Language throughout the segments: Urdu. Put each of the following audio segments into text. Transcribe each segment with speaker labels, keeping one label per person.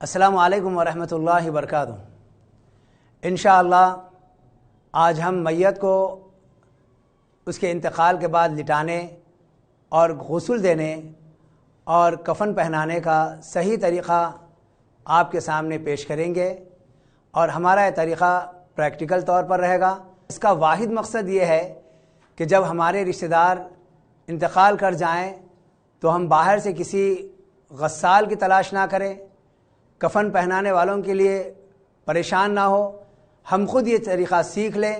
Speaker 1: السلام علیکم ورحمۃ اللہ وبرکاتہ۔ انشاءاللہ آج ہم میت کو اس کے انتقال کے بعد لٹانے اور غسل دینے اور کفن پہنانے کا صحیح طریقہ آپ کے سامنے پیش کریں گے، اور ہمارا یہ طریقہ پریکٹیکل طور پر رہے گا۔ اس کا واحد مقصد یہ ہے کہ جب ہمارے رشتہ دار انتقال کر جائیں تو ہم باہر سے کسی غسال کی تلاش نہ کریں، کفن پہنانے والوں کے لیے پریشان نہ ہو، ہم خود یہ طریقہ سیکھ لیں۔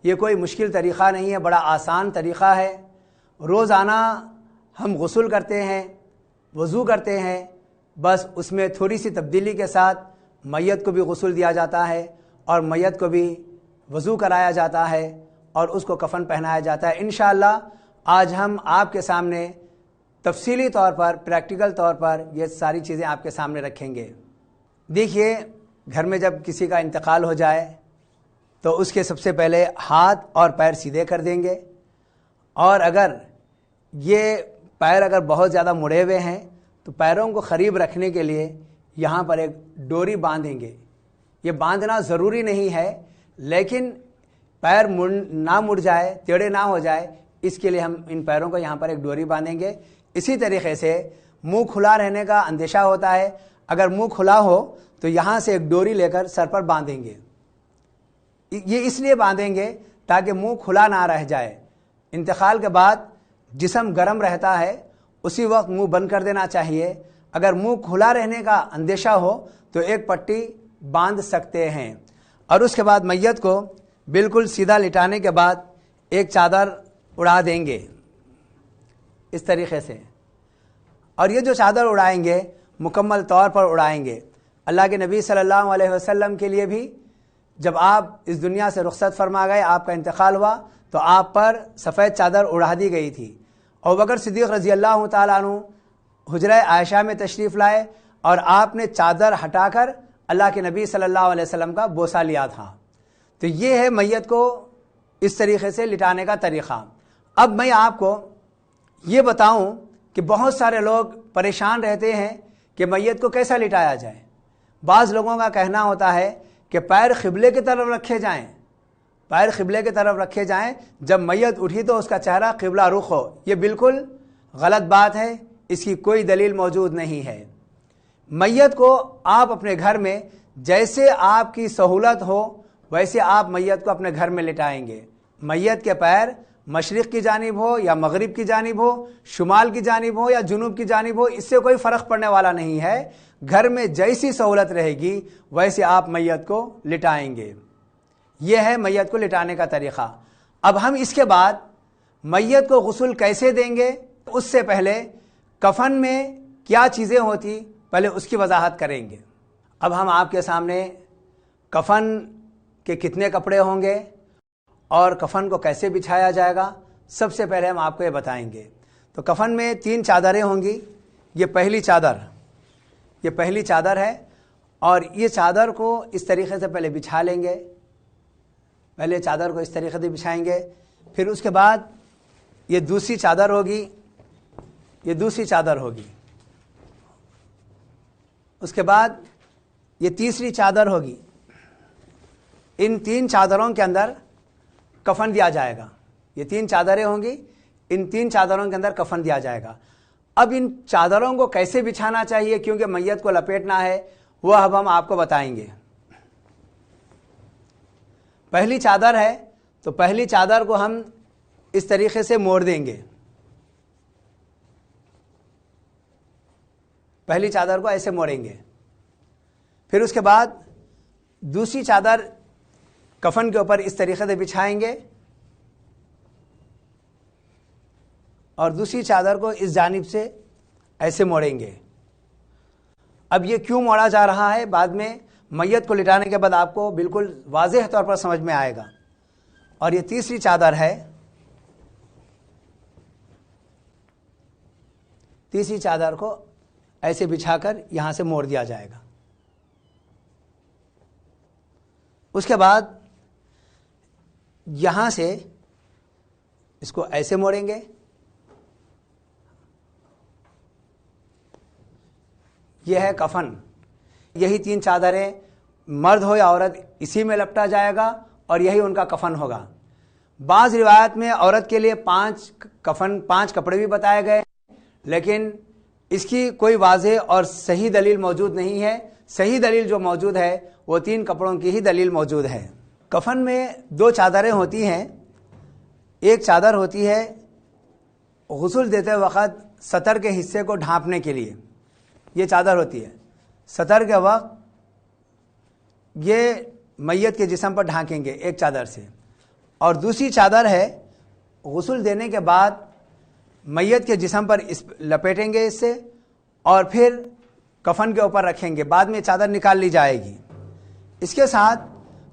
Speaker 1: یہ کوئی مشکل طریقہ نہیں ہے، بڑا آسان طریقہ ہے۔ روزانہ ہم غسل کرتے ہیں، وضو کرتے ہیں، بس اس میں تھوڑی سی تبدیلی کے ساتھ میت کو بھی غسل دیا جاتا ہے اور میت کو بھی وضو کرایا جاتا ہے اور اس کو کفن پہنایا جاتا ہے۔ انشاءاللہ آج ہم آپ کے سامنے تفصیلی طور پر پریکٹیکل طور پر یہ ساری چیزیں آپ کے سامنے رکھیں گے۔ دیکھیے، گھر میں جب کسی کا انتقال ہو جائے تو اس کے سب سے پہلے ہاتھ اور پیر سیدھے کر دیں گے، اور اگر یہ پیر اگر بہت زیادہ مڑے ہوئے ہیں تو پیروں کو قریب رکھنے کے لیے یہاں پر ایک ڈوری باندھیں گے۔ یہ باندھنا ضروری نہیں ہے، لیکن پیر نہ مڑ جائے، ٹیڑھے نہ ہو جائے، اس کے لیے ہم ان پیروں کو یہاں پر ایک ڈوری باندھیں گے۔ اسی طریقے سے منہ کھلا رہنے کا اندیشہ ہوتا ہے، اگر منہ کھلا ہو تو یہاں سے ایک ڈوری لے کر سر پر باندھیں گے۔ یہ اس لیے باندھیں گے تاکہ منہ کھلا نہ رہ جائے۔ انتقال کے بعد جسم گرم رہتا ہے، اسی وقت منہ بند کر دینا چاہیے۔ اگر منہ کھلا رہنے کا اندیشہ ہو تو ایک پٹی باندھ سکتے ہیں، اور اس کے بعد میت کو بالکل سیدھا لٹانے کے بعد ایک چادر اڑا دیں گے اس طریقے سے، اور یہ جو چادر اڑائیں گے مکمل طور پر اڑائیں گے۔ اللہ کے نبی صلی اللہ علیہ وسلم کے لیے بھی جب آپ اس دنیا سے رخصت فرما گئے، آپ کا انتقال ہوا، تو آپ پر سفید چادر اڑا دی گئی تھی۔ ابوبکر صدیق رضی اللہ تعالیٰ عنہ حجرہ عائشہ میں تشریف لائے اور آپ نے چادر ہٹا کر اللہ کے نبی صلی اللہ علیہ وسلم کا بوسہ لیا تھا۔ تو یہ ہے میت کو اس طریقے سے لٹانے کا طریقہ۔ اب میں آپ کو یہ بتاؤں کہ بہت سارے لوگ پریشان رہتے ہیں کہ میت کو کیسا لٹایا جائے۔ بعض لوگوں کا کہنا ہوتا ہے کہ پیر قبلے کی طرف رکھے جائیں، پیر قبلے کی طرف رکھے جائیں، جب میت اٹھی تو اس کا چہرہ قبلہ رخ ہو۔ یہ بالکل غلط بات ہے، اس کی کوئی دلیل موجود نہیں ہے۔ میت کو آپ اپنے گھر میں جیسے آپ کی سہولت ہو ویسے آپ میت کو اپنے گھر میں لٹائیں گے۔ میت کے پیر مشرق کی جانب ہو یا مغرب کی جانب ہو، شمال کی جانب ہو یا جنوب کی جانب ہو، اس سے کوئی فرق پڑنے والا نہیں ہے۔ گھر میں جیسی سہولت رہے گی ویسے آپ میت کو لٹائیں گے۔ یہ ہے میت کو لٹانے کا طریقہ۔ اب ہم اس کے بعد میت کو غسل کیسے دیں گے، اس سے پہلے کفن میں کیا چیزیں ہوتی پہلے اس کی وضاحت کریں گے۔ اب ہم آپ کے سامنے کفن کے کتنے کپڑے ہوں گے اور کفن کو کیسے بچھایا جائے گا، سب سے پہلے ہم آپ کو یہ بتائیں گے۔ تو کفن میں 3 چادریں ہوں گی۔ یہ پہلی چادر ہے، اور یہ چادر کو اس طریقے سے پہلے بچھا لیں گے۔ پہلے چادر کو اس طریقے سے بچھائیں گے، پھر اس کے بعد یہ دوسری چادر ہوگی، اس کے بعد یہ تیسری چادر ہوگی۔ ان 3 چادروں کے اندر کفن دیا جائے گا۔ یہ 3 چادریں ہوں گی، ان 3 چادروں کے اندر کفن دیا جائے گا۔ اب ان چادروں کو کیسے بچھانا چاہیے، کیونکہ میت کو لپیٹنا ہے، وہ اب ہم آپ کو بتائیں گے۔ پہلی چادر ہے تو پہلی چادر کو ہم اس طریقے سے موڑ دیں گے۔ پہلی چادر کو ایسے موڑیں گے، پھر اس کے بعد دوسری چادر کفن کے اوپر اس طریقے سے بچھائیں گے، اور دوسری چادر کو اس جانب سے ایسے موڑیں گے۔ اب یہ کیوں موڑا جا رہا ہے، بعد میں میت کو لٹانے کے بعد آپ کو بالکل واضح طور پر سمجھ میں آئے گا۔ اور یہ تیسری چادر ہے، تیسری چادر کو ایسے بچھا کر یہاں سے موڑ دیا جائے گا۔ اس کے بعد یہاں سے اس کو ایسے موڑیں گے، یہ ہے کفن۔ یہی 3 چادریں مرد ہو یا عورت اسی میں لپٹا جائے گا اور یہی ان کا کفن ہوگا۔ بعض روایت میں عورت کے لیے 5 کپڑے بھی بتائے گئے، لیکن اس کی کوئی واضح اور صحیح دلیل موجود نہیں ہے۔ صحیح دلیل جو موجود ہے وہ 3 کپڑوں کی ہی دلیل موجود ہے۔ کفن میں 2 چادریں ہوتی ہیں۔ ایک چادر ہوتی ہے غسل دیتے وقت سطر کے حصے کو ڈھانپنے کے لیے، یہ چادر ہوتی ہے سطر کے وقت، یہ میت کے جسم پر ڈھانکیں گے ایک چادر سے۔ اور دوسری چادر ہے غسل دینے کے بعد میت کے جسم پر لپیٹیں گے اس سے، اور پھر کفن کے اوپر رکھیں گے، بعد میں چادر نکال لی جائے گی۔ اس کے ساتھ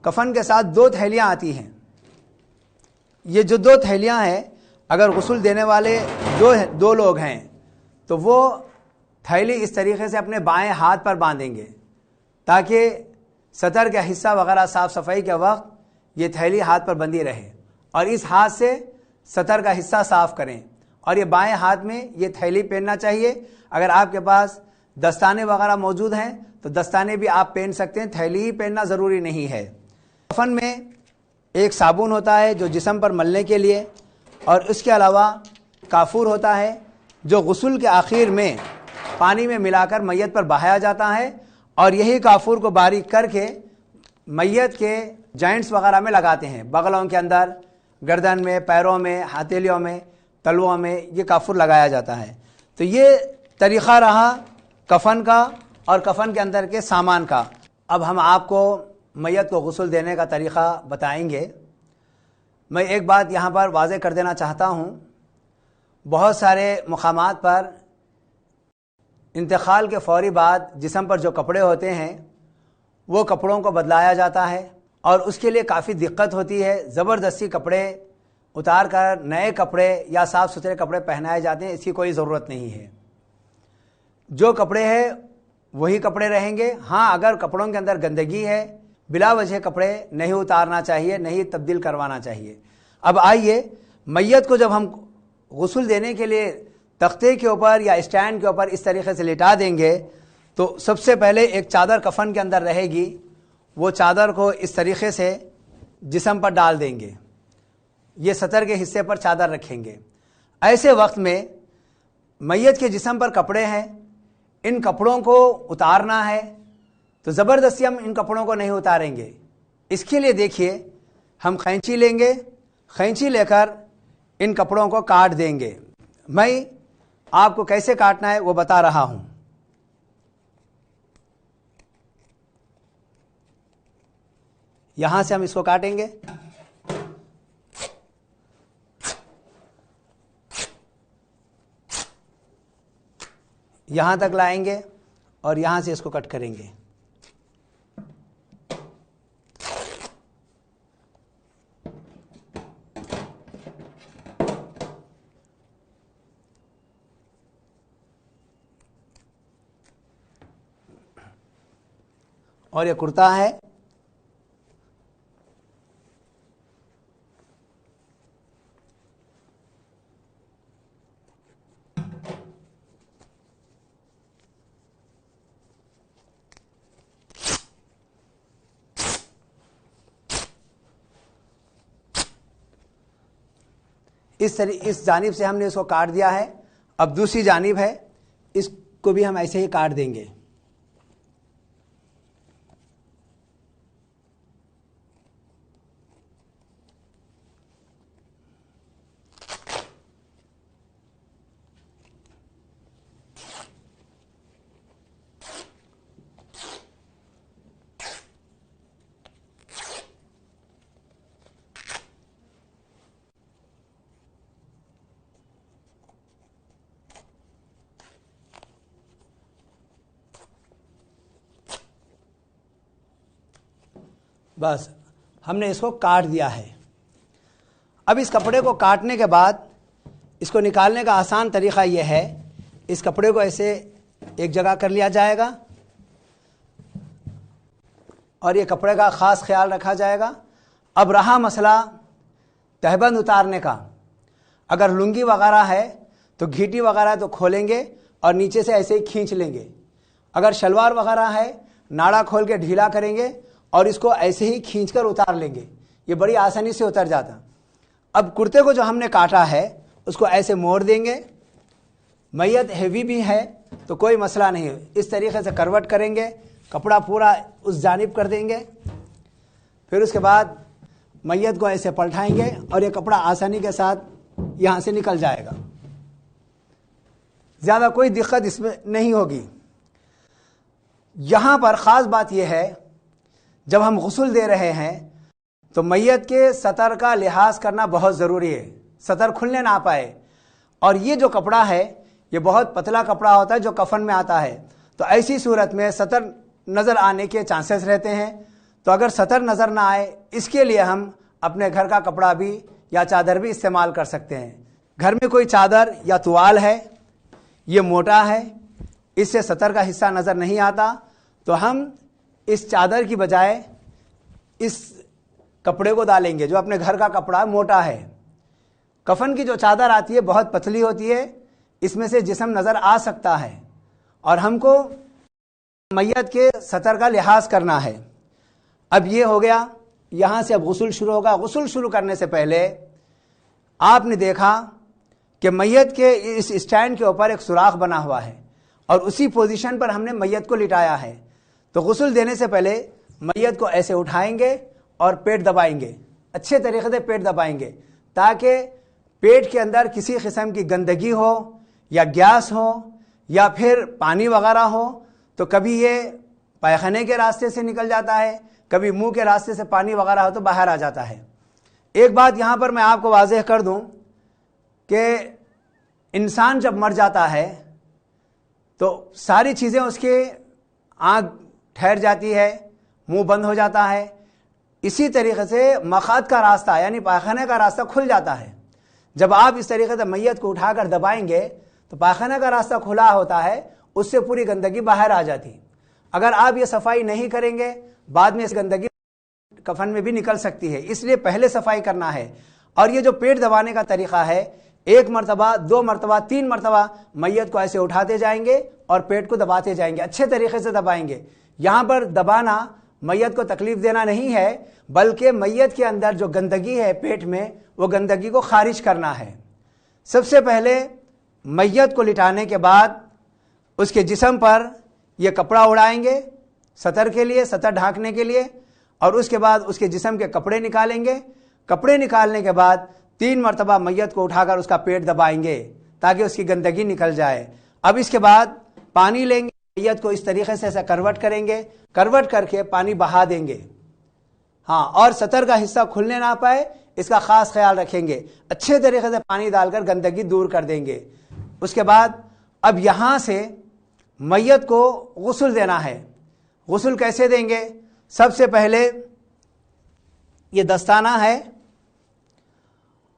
Speaker 1: کفن کے ساتھ 2 تھیلیاں آتی ہیں۔ یہ جو 2 تھیلیاں ہیں، اگر غسل دینے والے 2 لوگ ہیں تو وہ تھیلی اس طریقے سے اپنے بائیں ہاتھ پر باندھیں گے تاکہ سطر کا حصہ وغیرہ صاف صفائی کے وقت یہ تھیلی ہاتھ پر بندھی رہے، اور اس ہاتھ سے سطر کا حصہ صاف کریں، اور یہ بائیں ہاتھ میں یہ تھیلی پہننا چاہیے۔ اگر آپ کے پاس دستانے وغیرہ موجود ہیں تو دستانے بھی آپ پہن سکتے ہیں، تھیلی ہی پہننا ضروری نہیں ہے۔ کفن میں ایک صابن ہوتا ہے جو جسم پر ملنے کے لیے، اور اس کے علاوہ کافور ہوتا ہے جو غسل کے آخر میں پانی میں ملا کر میت پر بہایا جاتا ہے، اور یہی کافور کو باریک کر کے میت کے جوائنٹس وغیرہ میں لگاتے ہیں، بغلوں کے اندر، گردن میں، پیروں میں، ہتھیلیوں میں، تلووں میں یہ کافور لگایا جاتا ہے۔ تو یہ طریقہ رہا کفن کا اور کفن کے اندر کے سامان کا۔ اب ہم آپ کو میت کو غسل دینے کا طریقہ بتائیں گے۔ میں ایک بات یہاں پر واضح کر دینا چاہتا ہوں، بہت سارے مقامات پر انتقال کے فوری بعد جسم پر جو کپڑے ہوتے ہیں وہ کپڑوں کو بدلایا جاتا ہے، اور اس کے لیے کافی دقت ہوتی ہے۔ زبردستی کپڑے اتار کر نئے کپڑے یا صاف ستھرے کپڑے پہنائے جاتے ہیں، اس کی کوئی ضرورت نہیں ہے۔ جو کپڑے ہیں وہی کپڑے رہیں گے۔ ہاں، اگر کپڑوں کے اندر گندگی ہے، بلا وجہ کپڑے نہیں اتارنا چاہیے، نہیں تبدیل کروانا چاہیے۔ اب آئیے، میت کو جب ہم غسل دینے کے لیے تختے کے اوپر یا اسٹینڈ کے اوپر اس طریقے سے لٹا دیں گے تو سب سے پہلے ایک چادر کفن کے اندر رہے گی، وہ چادر کو اس طریقے سے جسم پر ڈال دیں گے، یہ سطر کے حصے پر چادر رکھیں گے۔ ایسے وقت میں میت کے جسم پر کپڑے ہیں، ان کپڑوں کو اتارنا ہے تو زبردستی ہم ان کپڑوں کو نہیں اتاریں گے۔ اس کے لیے دیکھیے، ہم قینچی لیں گے، قینچی لے کر ان کپڑوں کو کاٹ دیں گے۔ میں آپ کو کیسے کاٹنا ہے وہ بتا رہا ہوں۔ یہاں سے ہم اس کو کاٹیں گے، یہاں تک لائیں گے اور یہاں سے اس کو کٹ کریں گے۔ اور یہ کرتا ہے، اس جانب سے ہم نے اس کو کاٹ دیا ہے۔ اب دوسری جانب ہے، اس کو بھی ہم ایسے ہی کاٹ دیں گے۔ بس ہم نے اس کو کاٹ دیا ہے۔ اب اس کپڑے کو کاٹنے کے بعد اس کو نکالنے کا آسان طریقہ یہ ہے، اس کپڑے کو ایسے ایک جگہ کر لیا جائے گا اور یہ کپڑے کا خاص خیال رکھا جائے گا۔ اب رہا مسئلہ تہبند اتارنے کا، اگر لنگی وغیرہ ہے تو گھیٹی وغیرہ تو کھولیں گے اور نیچے سے ایسے ہی کھینچ لیں گے۔ اگر شلوار وغیرہ ہے، ناڑا کھول کے ڈھیلا کریں گے اور اس کو ایسے ہی کھینچ کر اتار لیں گے. یہ بڑی آسانی سے اتر جاتا. اب کرتے کو جو ہم نے کاٹا ہے اس کو ایسے موڑ دیں گے. میت ہیوی بھی ہے تو کوئی مسئلہ نہیں, اس طریقے سے کروٹ کریں گے, کپڑا پورا اس جانب کر دیں گے. پھر اس کے بعد میت کو ایسے پلٹائیں گے اور یہ کپڑا آسانی کے ساتھ یہاں سے نکل جائے گا. زیادہ کوئی دقت اس میں نہیں ہوگی. یہاں پر خاص بات یہ ہے, جب ہم غسل دے رہے ہیں تو میت کے سطر کا لحاظ کرنا بہت ضروری ہے, سطر کھلنے نہ پائے. اور یہ جو کپڑا ہے یہ بہت پتلا کپڑا ہوتا ہے جو کفن میں آتا ہے, تو ایسی صورت میں سطر نظر آنے کے چانسز رہتے ہیں. تو اگر سطر نظر نہ آئے اس کے لیے ہم اپنے گھر کا کپڑا بھی یا چادر بھی استعمال کر سکتے ہیں. گھر میں کوئی چادر یا توال ہے, یہ موٹا ہے, اس سے سطر کا حصہ نظر نہیں آتا, تو ہم اس چادر کی بجائے اس کپڑے کو ڈالیں گے جو اپنے گھر کا کپڑا موٹا ہے. کفن کی جو چادر آتی ہے بہت پتلی ہوتی ہے, اس میں سے جسم نظر آ سکتا ہے اور ہم کو میت کے سطر کا لحاظ کرنا ہے. اب یہ ہو گیا, یہاں سے اب غسل شروع ہوگا. غسل شروع کرنے سے پہلے آپ نے دیکھا کہ میت کے اس اسٹینڈ کے اوپر ایک سوراخ بنا ہوا ہے اور اسی پوزیشن پر ہم نے میت کو لٹایا ہے. تو غسل دینے سے پہلے میت کو ایسے اٹھائیں گے اور پیٹ دبائیں گے, اچھے طریقے سے پیٹ دبائیں گے تاکہ پیٹ کے اندر کسی قسم کی گندگی ہو یا گیس ہو یا پھر پانی وغیرہ ہو تو کبھی یہ پیخانے کے راستے سے نکل جاتا ہے, کبھی منہ کے راستے سے پانی وغیرہ ہو تو باہر آ جاتا ہے. ایک بات یہاں پر میں آپ کو واضح کر دوں کہ انسان جب مر جاتا ہے تو ساری چیزیں اس کے آنکھ ٹھہر جاتی ہے, منہ بند ہو جاتا ہے. اسی طریقے سے مخاط کا راستہ یعنی پاخانے کا راستہ کھل جاتا ہے. جب آپ اس طریقے سے میت کو اٹھا کر دبائیں گے تو پاخانے کا راستہ کھلا ہوتا ہے, اس سے پوری گندگی باہر آ جاتی. اگر آپ یہ صفائی نہیں کریں گے بعد میں اس گندگی کفن میں بھی نکل سکتی ہے, اس لیے پہلے صفائی کرنا ہے. اور یہ جو پیٹ دبانے کا طریقہ ہے, ایک مرتبہ, دو مرتبہ, تین مرتبہ میت کو ایسے اٹھاتے جائیں گے اور پیٹ کو دباتے جائیں گے, اچھے طریقے سے دبائیں گے. یہاں پر دبانا میت کو تکلیف دینا نہیں ہے بلکہ میت کے اندر جو گندگی ہے پیٹ میں وہ گندگی کو خارج کرنا ہے. سب سے پہلے میت کو لٹانے کے بعد اس کے جسم پر یہ کپڑا اڑائیں گے سطر کے لیے, سطر ڈھانکنے کے لیے, اور اس کے بعد اس کے جسم کے کپڑے نکالیں گے. کپڑے نکالنے کے بعد 3 مرتبہ میت کو اٹھا کر اس کا پیٹ دبائیں گے تاکہ اس کی گندگی نکل جائے. اب اس کے بعد پانی لیں گے, میت کو اس طریقے سے ایسا کروٹ کریں گے, کروٹ کر کے پانی بہا دیں گے. ہاں, اور سطر کا حصہ کھلنے نہ پائے اس کا خاص خیال رکھیں گے. اچھے طریقے سے پانی ڈال کر گندگی دور کر دیں گے. اس کے بعد اب یہاں سے میت کو غسل دینا ہے. غسل کیسے دیں گے؟ سب سے پہلے یہ دستانہ ہے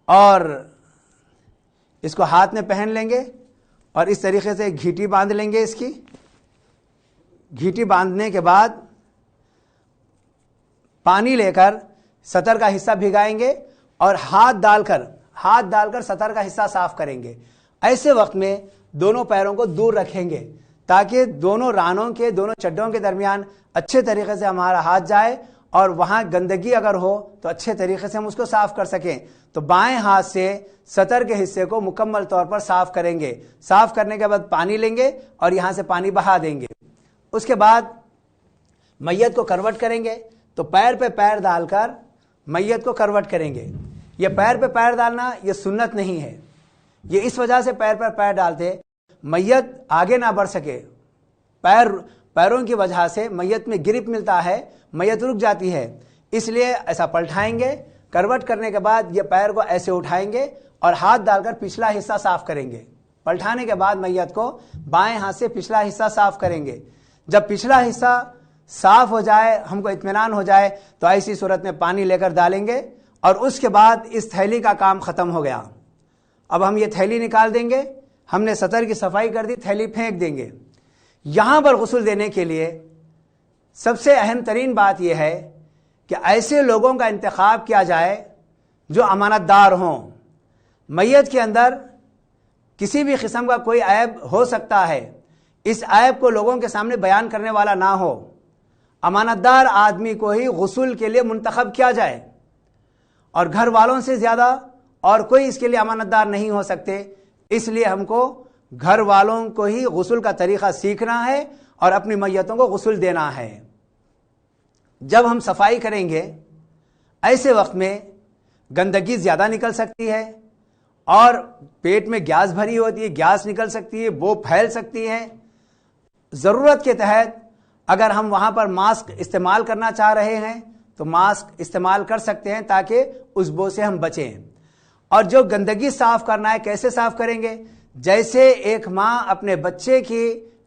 Speaker 1: اور اس کو ہاتھ میں پہن لیں گے اور اس طریقے سے گھیٹی باندھ لیں گے. اس کی گھیٹی باندھنے کے بعد پانی لے کر سطر کا حصہ بھگائیں گے اور ہاتھ ڈال کر سطر کا حصہ صاف کریں گے. ایسے وقت میں دونوں پیروں کو دور رکھیں گے تاکہ دونوں رانوں کے, دونوں چڈوں کے درمیان اچھے طریقے سے ہمارا ہاتھ جائے اور وہاں گندگی اگر ہو تو اچھے طریقے سے ہم اس کو صاف کر سکیں. تو بائیں ہاتھ سے سطر کے حصے کو مکمل طور پر صاف کریں گے. صاف کرنے کے بعد پانی لیں گے اور یہاں سے پانی بہا دیں گے. اس کے بعد میت کو کروٹ کریں گے تو پیر پہ پیر ڈال کر میت کو کروٹ کریں گے. یہ پیر پہ پیر ڈالنا یہ سنت نہیں ہے. یہ اس وجہ سے پیر پر پیر ڈالتے میت آگے نہ بڑھ سکے. پیروں کی وجہ سے میت میں گرپ ملتا ہے, میت رک جاتی ہے. اس لیے ایسا پلٹائیں گے. کروٹ کرنے کے بعد یہ پیر کو ایسے اٹھائیں گے اور ہاتھ ڈال کر پچھلا حصہ صاف کریں گے. پلٹانے کے بعد میت کو بائیں ہاتھ سے پچھلا حصہ صاف کریں گے. جب پچھلا حصہ صاف ہو جائے, ہم کو اطمینان ہو جائے, تو ایسی صورت میں پانی لے کر ڈالیں گے اور اس کے بعد اس تھیلی کا کام ختم ہو گیا. اب ہم یہ تھیلی نکال دیں گے. ہم نے سطر کی صفائی کر دی, تھیلی پھینک دیں گے. یہاں پر غسل دینے کے لیے سب سے اہم ترین بات یہ ہے کہ ایسے لوگوں کا انتخاب کیا جائے جو امانت دار ہوں. میت کے اندر کسی بھی قسم کا کوئی عیب ہو سکتا ہے, اس عیب کو لوگوں کے سامنے بیان کرنے والا نہ ہو. امانت دار آدمی کو ہی غسل کے لیے منتخب کیا جائے، اور گھر والوں سے زیادہ اور کوئی اس کے لیے امانت دار نہیں ہو سکتے۔ اس لیے ہم کو گھر والوں کو ہی غسل کا طریقہ سیکھنا ہے اور اپنی میتوں کو غسل دینا ہے۔ جب ہم صفائی کریں گے ایسے وقت میں گندگی زیادہ نکل سکتی ہے، اور پیٹ میں گیس بھری ہوتی ہے، گیس نکل سکتی ہے، بو پھیل سکتی ہے۔ ضرورت کے تحت اگر ہم وہاں پر ماسک استعمال کرنا چاہ رہے ہیں تو ماسک استعمال کر سکتے ہیں تاکہ اس بو سے ہم بچیں۔ اور جو گندگی صاف کرنا ہے کیسے صاف کریں گے؟ جیسے ایک ماں اپنے بچے کی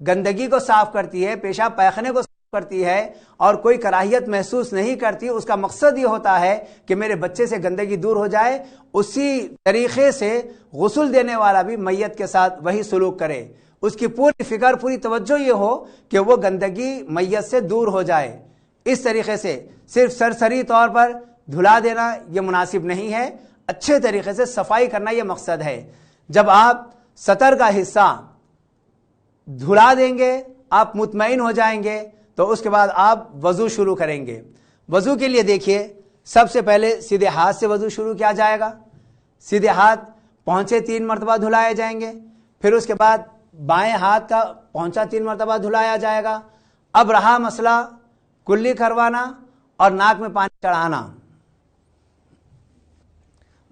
Speaker 1: گندگی کو صاف کرتی ہے، پیشاب پاخانے کو صاف کرتی ہے اور کوئی کراہیت محسوس نہیں کرتی، اس کا مقصد یہ ہوتا ہے کہ میرے بچے سے گندگی دور ہو جائے، اسی طریقے سے غسل دینے والا بھی میت کے ساتھ وہی سلوک کرے، اس کی پوری فکر پوری توجہ یہ ہو کہ وہ گندگی میت سے دور ہو جائے۔ اس طریقے سے صرف سرسری طور پر دھلا دینا یہ مناسب نہیں ہے، اچھے طریقے سے صفائی کرنا یہ مقصد ہے۔ جب آپ سطر کا حصہ دھلا دیں گے، آپ مطمئن ہو جائیں گے، تو اس کے بعد آپ وضو شروع کریں گے۔ وضو کے لیے دیکھیے، سب سے پہلے سیدھے ہاتھ سے وضو شروع کیا جائے گا۔ سیدھے ہاتھ پہنچے 3 مرتبہ دھلائے جائیں گے، پھر اس کے بعد بائیں ہاتھ کا پہنچا 3 مرتبہ دھلایا جائے گا۔ اب رہا مسئلہ کلی کروانا اور ناک میں پانی چڑھانا۔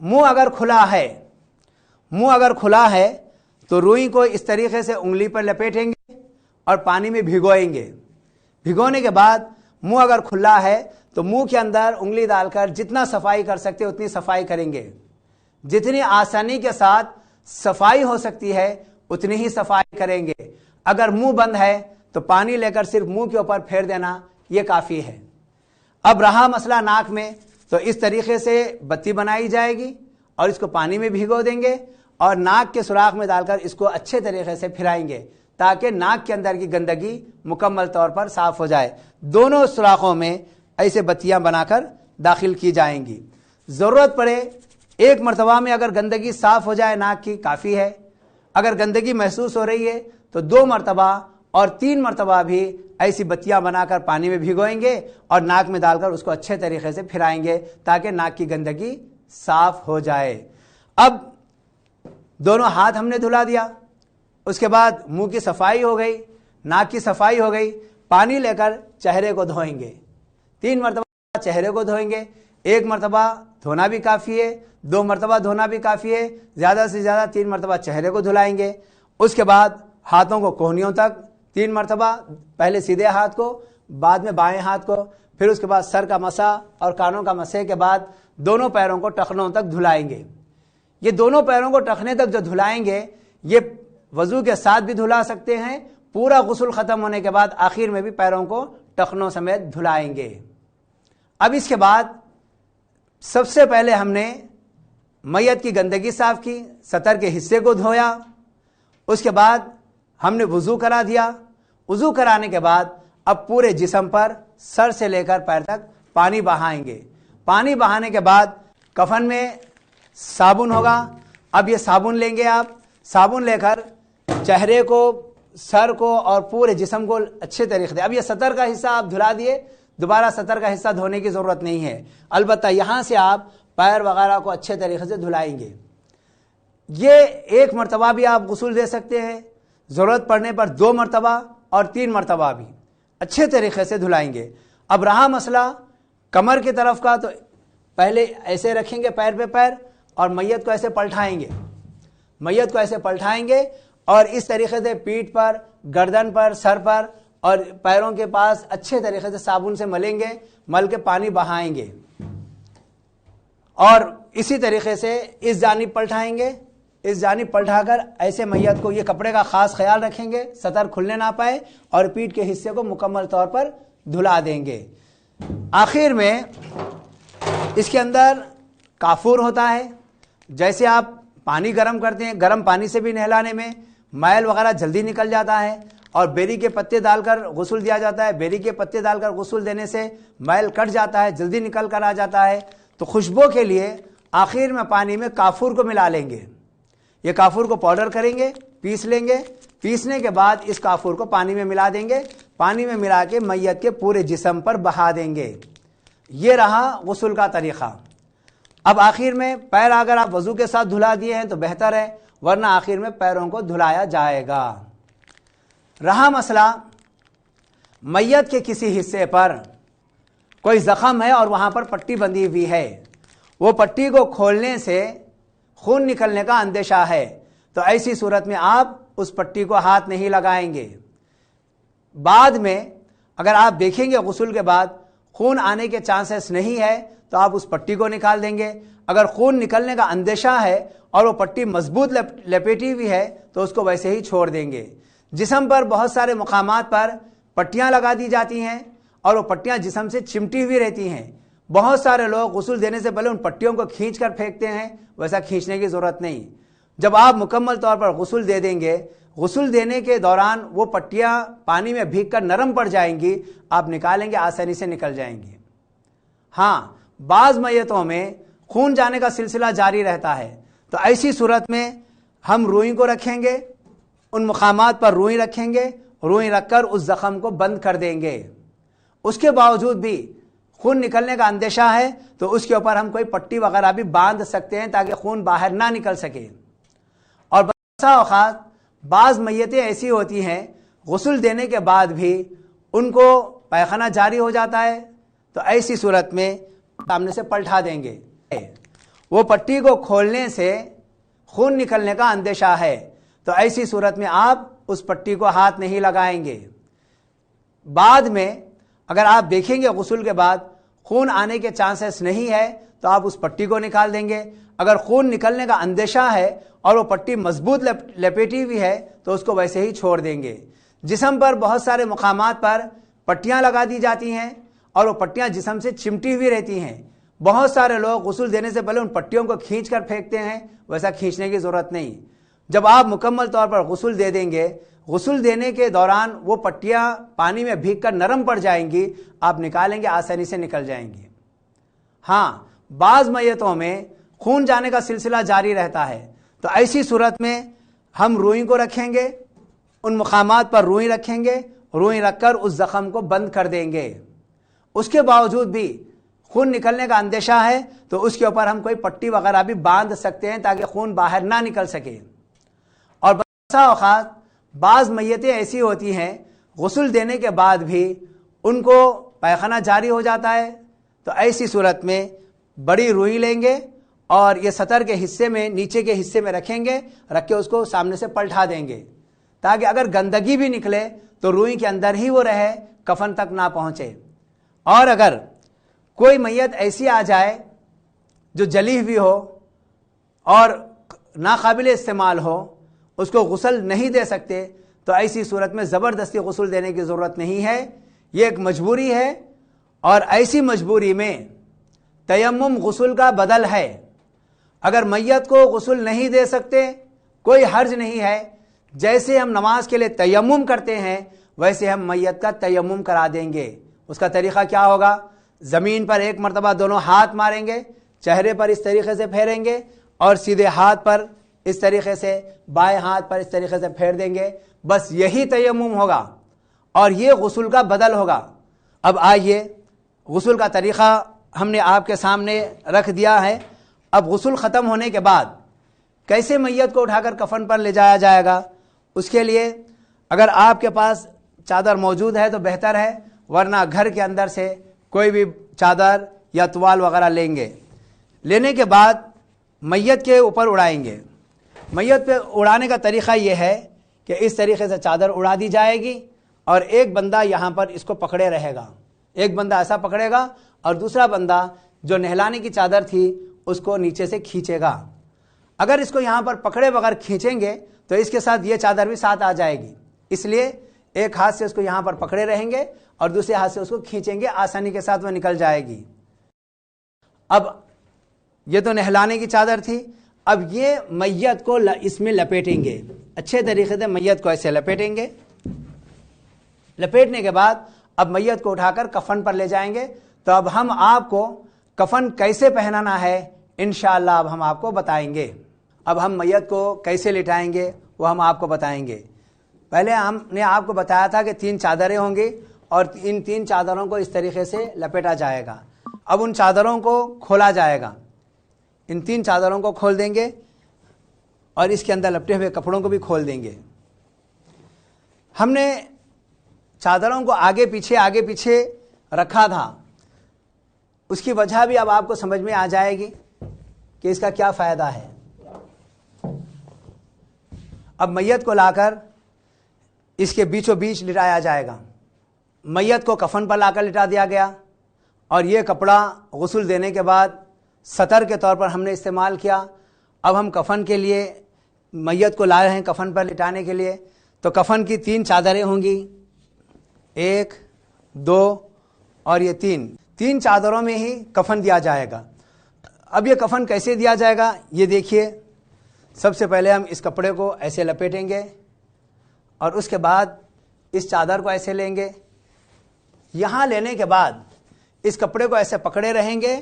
Speaker 1: منہ اگر کھلا ہے تو روئی کو اس طریقے سے انگلی پر لپیٹیں گے اور پانی میں بھگوئیں گے۔ بھگونے کے بعد منہ اگر کھلا ہے تو منہ کے اندر انگلی ڈال کر جتنا صفائی کر سکتے اتنی صفائی کریں گے۔ جتنی آسانی کے ساتھ صفائی ہو سکتی ہے اتنی ہی صفائی کریں گے۔ اگر منہ بند ہے تو پانی لے کر صرف منہ کے اوپر پھیر دینا یہ کافی ہے۔ اب رہا مسئلہ ناک میں، تو اس طریقے سے بتی بنائی جائے گی اور اس کو پانی میں بھگو دیں گے اور ناک کے سوراخ میں ڈال کر اس کو اچھے طریقے سے پھرائیں گے تاکہ ناک کے اندر کی گندگی مکمل طور پر صاف ہو جائے۔ دونوں سوراخوں میں ایسے بتیاں بنا کر داخل کی جائیں گی۔ ضرورت پڑے ایک مرتبہ میں اگر گندگی صاف ہو جائے ناک کی کافی ہے، اگر گندگی محسوس ہو رہی ہے تو 2 مرتبہ اور 3 مرتبہ بھی ایسی بتیاں بنا کر پانی میں بھگوئیں گے اور ناک میں ڈال کر اس کو اچھے طریقے سے پھرائیں گے تاکہ ناک کی گندگی صاف ہو جائے۔ اب دونوں ہاتھ ہم نے دھلا دیا، اس کے بعد منہ کی صفائی ہو گئی، ناک کی صفائی ہو گئی، پانی لے کر چہرے کو دھوئیں گے۔ 3 مرتبہ چہرے کو دھوئیں گے، 1 مرتبہ دھونا بھی کافی ہے، 2 مرتبہ دھونا بھی کافی ہے، زیادہ سے زیادہ 3 مرتبہ چہرے کو دھلائیں گے۔ اس کے بعد ہاتھوں کو کوہنیوں تک 3 مرتبہ، پہلے سیدھے ہاتھ کو، بعد میں بائیں ہاتھ کو، پھر اس کے بعد سر کا مسح اور کانوں کا مسح کے بعد دونوں پیروں کو ٹخنوں تک دھلائیں گے۔ یہ دونوں پیروں کو ٹخنے تک جو دھلائیں گے یہ وضو کے ساتھ بھی دھلا سکتے ہیں، پورا غسل ختم ہونے کے بعد آخر میں بھی پیروں کو ٹخنوں سمیت دھلائیں گے۔ اب اس کے بعد سب سے پہلے ہم نے میت کی گندگی صاف کی، سطر کے حصے کو دھویا، اس کے بعد ہم نے وضو کرا دیا۔ وضو کرانے کے بعد اب پورے جسم پر سر سے لے کر پیر تک پانی بہائیں گے۔ پانی بہانے کے بعد کفن میں صابن ہوگا، اب یہ صابن لیں گے، آپ صابن لے کر چہرے کو، سر کو اور پورے جسم کو اچھے طریقے سے، اب یہ سطر کا حصہ آپ دھلا دیے، دوبارہ سطر کا حصہ دھونے کی ضرورت نہیں ہے، البتہ یہاں سے آپ پیر وغیرہ کو اچھے طریقے سے دھلائیں گے۔ یہ 1 مرتبہ بھی آپ غسل دے سکتے ہیں، ضرورت پڑنے پر 2 مرتبہ اور 3 مرتبہ بھی اچھے طریقے سے دھلائیں گے۔ اب رہا مسئلہ کمر کی طرف کا، تو پہلے ایسے رکھیں گے پیر پہ پیر اور میت کو ایسے پلٹائیں گے، میت کو ایسے پلٹائیں گے اور اس طریقے سے پیٹھ پر، گردن پر، سر پر اور پیروں کے پاس اچھے طریقے سے صابن سے ملیں گے، مل کے پانی بہائیں گے اور اسی طریقے سے اس جانب پلٹائیں گے، اس جانب پلٹا کر ایسے میت کو، یہ کپڑے کا خاص خیال رکھیں گے سطر کھلنے نہ پائے، اور پیٹھ کے حصے کو مکمل طور پر دھلا دیں گے۔ آخر میں اس کے اندر کافور ہوتا ہے، جیسے آپ پانی گرم کرتے ہیں، گرم پانی سے بھی نہلانے میں میل وغیرہ جلدی نکل جاتا ہے، اور بیری کے پتے ڈال کر غسل دیا جاتا ہے، بیری کے پتے ڈال کر غسل دینے سے میل کٹ جاتا ہے، جلدی نکل کر آ جاتا ہے۔ تو خوشبو کے لیے آخر میں پانی میں کافور کو ملا لیں گے، یہ کافور کو پاؤڈر کریں گے، پیس لیں گے، پیسنے کے بعد اس کافور کو پانی میں ملا دیں گے پانی میں ملا کے میت کے پورے جسم پر بہا دیں گے۔ یہ رہا غسل کا طریقہ۔ اب آخر میں پیر اگر آپ وضو کے ساتھ دھلا دیے ہیں تو بہتر ہے، ورنہ آخر میں پیروں کو دھلایا جائے گا۔ رہا مسئلہ میت کے کسی حصے پر کوئی زخم ہے اور وہاں پر پٹی بندھی ہوئی ہے، وہ پٹی کو کھولنے سے خون نکلنے کا اندیشہ ہے، تو ایسی صورت میں آپ اس پٹی کو ہاتھ نہیں لگائیں گے۔ بعد میں اگر آپ دیکھیں گے غسل کے بعد خون آنے کے چانسز نہیں ہے تو آپ اس پٹی کو نکال دیں گے۔ اگر خون نکلنے کا اندیشہ ہے اور وہ پٹی مضبوط لپیٹی ہوئی ہے تو اس کو ویسے ہی چھوڑ دیں گے۔ جسم پر بہت سارے مقامات پر پٹیاں لگا دی جاتی ہیں اور وہ پٹیاں جسم سے چمٹی ہوئی رہتی ہیں۔ بہت سارے لوگ غسل دینے سے پہلے ان پٹیوں کو کھینچ کر پھینکتے ہیں، ویسا کھینچنے کی ضرورت نہیں۔ جب آپ مکمل طور پر غسل دے دیں گے، غسل دینے کے دوران وہ پٹیاں پانی میں بھیگ کر نرم پڑ جائیں گی، آپ نکالیں گے آسانی سے نکل جائیں گی۔ ہاں، بعض میتوں میں خون جانے کا سلسلہ جاری رہتا ہے، تو ایسی صورت میں ہم روئی کو رکھیں گے، ان مقامات پر روئی رکھیں گے، روئی رکھ کر اس زخم کو بند کر دیں گے۔ اس کے باوجود بھی خون نکلنے کا اندیشہ ہے تو اس کے اوپر ہم کوئی پٹی وغیرہ بھی باندھ سکتے ہیں تاکہ خون باہر نہ نکل سکے۔ اور بسا اوقات بعض میتیں ایسی ہوتی ہیں غسل دینے کے بعد بھی ان کو پیخانہ جاری ہو جاتا ہے، تو ایسی صورت میں سامنے سے پلٹا دیں گے۔ وہ پٹی کو کھولنے سے خون نکلنے کا اندیشہ ہے، تو ایسی صورت میں آپ اس پٹی کو ہاتھ نہیں لگائیں گے۔ بعد میں اگر آپ دیکھیں گے غسل کے بعد خون آنے کے چانسز نہیں ہے تو آپ اس پٹی کو نکال دیں گے۔ اگر خون نکلنے کا اندیشہ ہے اور وہ پٹی مضبوط لپیٹی ہوئی ہے تو اس کو ویسے ہی چھوڑ دیں گے۔ جسم پر بہت سارے مقامات پر پٹیاں لگا دی جاتی ہیں اور وہ پٹیاں جسم سے چمٹی ہوئی رہتی ہیں۔ بہت سارے لوگ غسل دینے سے پہلے ان پٹیوں کو کھینچ کر پھینکتے ہیں، ویسا کھینچنے کی ضرورت نہیں۔ جب آپ مکمل طور پر غسل دے دیں گے، غسل دینے کے دوران وہ پٹیاں پانی میں بھیگ کر نرم پڑ جائیں گی، آپ نکالیں گے آسانی سے نکل جائیں گی۔ ہاں، بعض میتوں میں خون جانے کا سلسلہ جاری رہتا ہے، تو ایسی صورت میں ہم روئی کو رکھیں گے، ان مقامات پر روئی رکھیں گے، روئی رکھ کر اس زخم کو بند کر دیں گے۔ اس کے باوجود بھی خون نکلنے کا اندیشہ ہے تو اس کے اوپر ہم کوئی پٹی وغیرہ بھی باندھ سکتے ہیں تاکہ خون باہر نہ نکل سکے۔ اور بسا اوقات بعض میتیں ایسی ہوتی ہیں غسل دینے کے بعد بھی ان کو پیخانہ جاری ہو جاتا ہے، تو ایسی صورت میں بڑی روئی لیں گے اور یہ سطر کے حصے میں، نیچے کے حصے میں رکھیں گے، رکھ کے اس کو سامنے سے پلٹا دیں گے تاکہ اگر گندگی بھی نکلے تو روئی کے اندر ہی وہ رہے، کفن تک نہ پہنچے۔ اور اگر کوئی میت ایسی آ جائے جو جلی ہوئی ہو اور ناقابل استعمال ہو، اس کو غسل نہیں دے سکتے، تو ایسی صورت میں زبردستی غسل دینے کی ضرورت نہیں ہے، یہ ایک مجبوری ہے، اور ایسی مجبوری میں تیمم غسل کا بدل ہے۔ اگر میت کو غسل نہیں دے سکتے کوئی حرج نہیں ہے، جیسے ہم نماز کے لیے تیمم کرتے ہیں ویسے ہم میت کا تیمم کرا دیں گے۔ اس کا طریقہ کیا ہوگا؟ زمین پر ایک مرتبہ دونوں ہاتھ ماریں گے، چہرے پر اس طریقے سے پھیریں گے اور سیدھے ہاتھ پر اس طریقے سے، بائیں ہاتھ پر اس طریقے سے پھیر دیں گے، بس یہی تیمم ہوگا اور یہ غسل کا بدل ہوگا۔ اب آئیے، غسل کا طریقہ ہم نے آپ کے سامنے رکھ دیا ہے۔ اب غسل ختم ہونے کے بعد کیسے میت کو اٹھا کر کفن پر لے جایا جائے گا، اس کے لیے اگر آپ کے پاس چادر موجود ہے تو بہتر ہے، ورنہ گھر کے اندر سے کوئی بھی چادر یا توال وغیرہ لیں گے۔ لینے کے بعد میت کے اوپر اڑائیں گے۔ میت پہ اڑانے کا طریقہ یہ ہے کہ اس طریقے سے چادر اڑا دی جائے گی اور ایک بندہ یہاں پر اس کو پکڑے رہے گا، ایک بندہ ایسا پکڑے گا اور دوسرا بندہ جو نہلانے کی چادر تھی اس کو نیچے سے کھینچے گا۔ اگر اس کو یہاں پر پکڑے بغیر کھینچیں گے تو اس کے ساتھ یہ چادر بھی ساتھ آ جائے گی، اس لیے ایک ہاتھ سے اس کو یہاں پر پکڑے رہیں گے اور دوسرے ہاتھ سے اس کو کھینچیں گے، آسانی کے ساتھ وہ نکل جائے گی۔ اب یہ تو نہلانے کی چادر تھی، اب یہ میت کو اس میں لپیٹیں گے، اچھے طریقے سے میت کو ایسے لپیٹیں گے۔ لپیٹنے کے بعد اب میت کو اٹھا کر کفن پر لے جائیں گے۔ تو اب ہم آپ کو کفن کیسے پہنانا ہے انشاءاللہ اب ہم آپ کو بتائیں گے۔ اب ہم میت کو کیسے لٹائیں گے وہ ہم آپ کو بتائیں گے۔ پہلے ہم نے آپ کو بتایا تھا کہ 3 چادریں ہوں گی اور ان 3 چادروں کو اس طریقے سے لپیٹا جائے گا. اب ان چادروں کو کھولا جائے گا. ان 3 چادروں کو کھول دیں گے اور اس کے اندر لپٹے ہوئے کپڑوں کو بھی کھول دیں گے. ہم نے چادروں کو آگے پیچھے رکھا تھا. اس کی وجہ بھی اب آپ کو سمجھ میں آ جائے گی کہ اس کا کیا فائدہ ہے. اب میت کو لا کر اس کے بیچوں بیچ لٹایا جائے گا. میت کو کفن پر لا کر لٹا دیا گیا اور یہ کپڑا غسل دینے کے بعد سطر کے طور پر ہم نے استعمال کیا. اب ہم کفن کے لیے میت کو لائے ہیں کفن پر لٹانے کے لیے. تو کفن کی 3 چادریں ہوں گی, 1 2 اور یہ 3 چادروں میں ہی کفن دیا جائے گا. اب یہ کفن کیسے دیا جائے گا یہ دیکھیے. سب سے پہلے ہم اس کپڑے کو ایسے لپیٹیں گے اور اس کے بعد اس چادر کو ایسے لیں گے. یہاں لینے کے بعد اس کپڑے کو ایسے پکڑے رہیں گے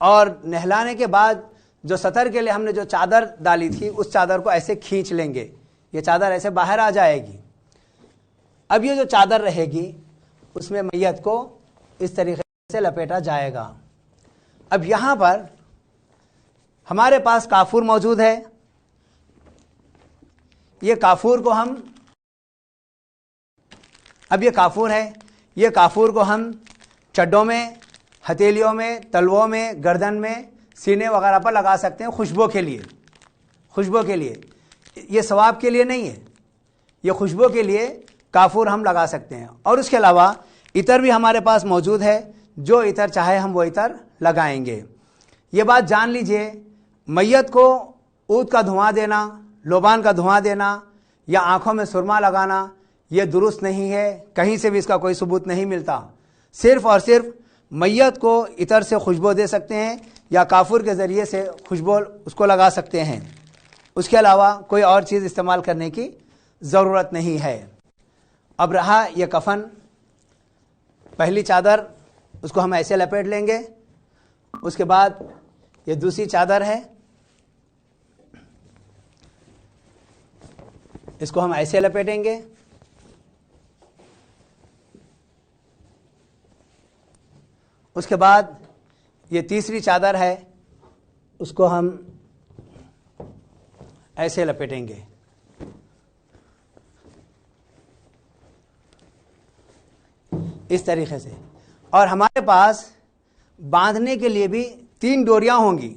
Speaker 1: اور نہلانے کے بعد جو سطر کے لیے ہم نے جو چادر ڈالی تھی اس چادر کو ایسے کھینچ لیں گے. یہ چادر ایسے باہر آ جائے گی. اب یہ جو چادر رہے گی اس میں میت کو اس طریقے سے لپیٹا جائے گا. اب یہاں پر ہمارے پاس کافور موجود ہے. یہ کافور کو ہم اب یہ کافور ہے, یہ کافور کو ہم چڈوں میں, ہتھیلیوں میں, تلووں میں, گردن میں, سینے وغیرہ پر لگا سکتے ہیں خوشبو کے لیے. یہ ثواب کے لیے نہیں ہے, یہ خوشبو کے لیے کافور ہم لگا سکتے ہیں. اور اس کے علاوہ عطر بھی ہمارے پاس موجود ہے, جو عطر چاہے ہم وہ عطر لگائیں گے. یہ بات جان لیجئے, میت کو عود کا دھواں دینا, لوبان کا دھواں دینا یا آنکھوں میں سرما لگانا یہ درست نہیں ہے. کہیں سے بھی اس کا کوئی ثبوت نہیں ملتا. صرف اور صرف میت کو عطر سے خوشبو دے سکتے ہیں یا کافور کے ذریعے سے خوشبو اس کو لگا سکتے ہیں. اس کے علاوہ کوئی اور چیز استعمال کرنے کی ضرورت نہیں ہے. اب رہا یہ کفن, پہلی چادر اس کو ہم ایسے لپیٹ لیں گے. اس کے بعد یہ دوسری چادر ہے, اس کو ہم ایسے لپیٹیں گے. اس کے بعد یہ تیسری چادر ہے, اس کو ہم ایسے لپیٹیں گے. اس طریقے سے. اور ہمارے پاس باندھنے کے لیے بھی 3 ڈوریاں ہوں گی.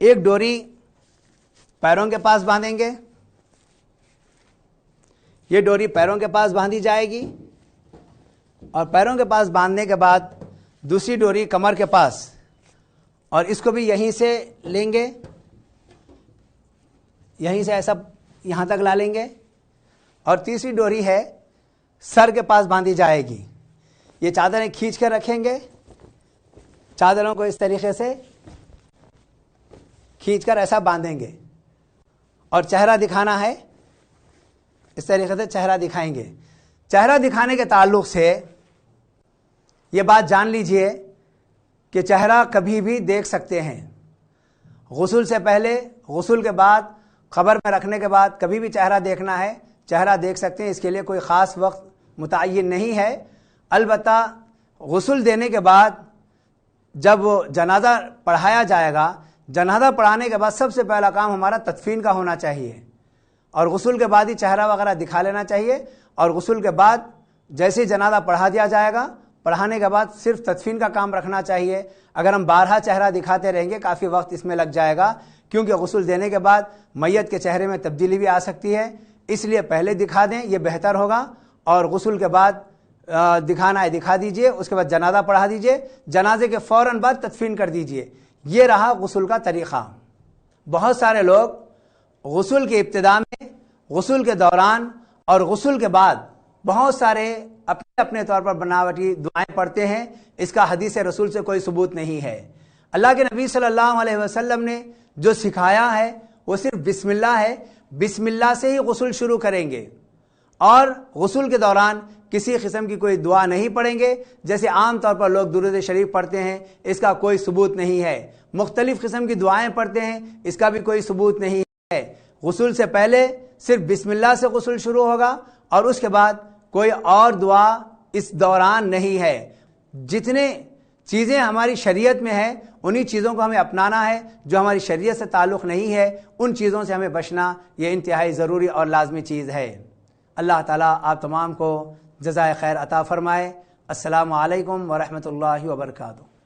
Speaker 1: ایک ڈوری پیروں کے پاس باندھیں گے, یہ ڈوری پیروں کے پاس باندھی جائے گی اور پیروں کے پاس باندھنے کے بعد دوسری ڈوری کمر کے پاس, اور اس کو بھی یہیں سے لیں گے, یہیں سے ایسا یہاں تک لا لیں گے. اور تیسری ڈوری ہے سر کے پاس باندھی جائے گی. یہ چادریں کھینچ کر رکھیں گے, چادروں کو اس طریقے سے کھینچ کر ایسا باندھیں گے. اور چہرہ دکھانا ہے, اس طریقے سے چہرہ دکھائیں گے. چہرہ دکھانے کے تعلق سے یہ بات جان لیجئے کہ چہرہ کبھی بھی دیکھ سکتے ہیں. غسل سے پہلے, غسل کے بعد, قبر میں رکھنے کے بعد کبھی بھی چہرہ دیکھنا ہے, چہرہ دیکھ سکتے ہیں. اس کے لیے کوئی خاص وقت متعین نہیں ہے. البتہ غسل دینے کے بعد جب جنازہ پڑھایا جائے گا, جنازہ پڑھانے کے بعد سب سے پہلا کام ہمارا تدفین کا ہونا چاہیے, اور غسل کے بعد ہی چہرہ وغیرہ دکھا لینا چاہیے. اور غسل کے بعد جیسے جنازہ پڑھا دیا جائے گا, پڑھانے کے بعد صرف تدفین کا کام رکھنا چاہیے. اگر ہم بارہا چہرہ دکھاتے رہیں گے کافی وقت اس میں لگ جائے گا, کیونکہ غسل دینے کے بعد میت کے چہرے میں تبدیلی بھی آ سکتی ہے. اس لیے پہلے دکھا دیں, یہ بہتر ہوگا. اور غسل کے بعد دکھانا ہے دکھا دیجئے, اس کے بعد جنازہ پڑھا دیجئے, جنازے کے فوراً بعد تدفین کر دیجئے. یہ رہا غسل کا طریقہ. بہت سارے لوگ غسل کی ابتدا میں, غسل کے دوران اور غسل کے بعد بہت سارے اپنے اپنے طور پر بناوٹی دعائیں پڑھتے ہیں. اس کا حدیث رسول سے کوئی ثبوت نہیں ہے. اللہ کے نبی صلی اللہ علیہ وسلم نے جو سکھایا ہے وہ صرف بسم اللہ ہے. بسم اللہ سے ہی غسل شروع کریں گے, اور غسل کے دوران کسی قسم کی کوئی دعا نہیں پڑھیں گے جیسے عام طور پر لوگ درود شریف پڑھتے ہیں. اس کا کوئی ثبوت نہیں ہے. مختلف قسم کی دعائیں پڑھتے ہیں, اس کا بھی کوئی ثبوت نہیں ہے. غسل سے پہلے صرف بسم اللہ سے غسل شروع ہوگا اور اس کے بعد کوئی اور دعا اس دوران نہیں ہے۔ جتنے چیزیں ہماری شریعت میں ہیں انہی چیزوں کو ہمیں اپنانا ہے، جو ہماری شریعت سے تعلق نہیں ہے ان چیزوں سے ہمیں بچنا یہ انتہائی ضروری اور لازمی چیز ہے۔ اللہ تعالیٰ آپ تمام کو جزائے خیر عطا فرمائے۔ السلام علیکم ورحمۃ اللہ وبرکاتہ۔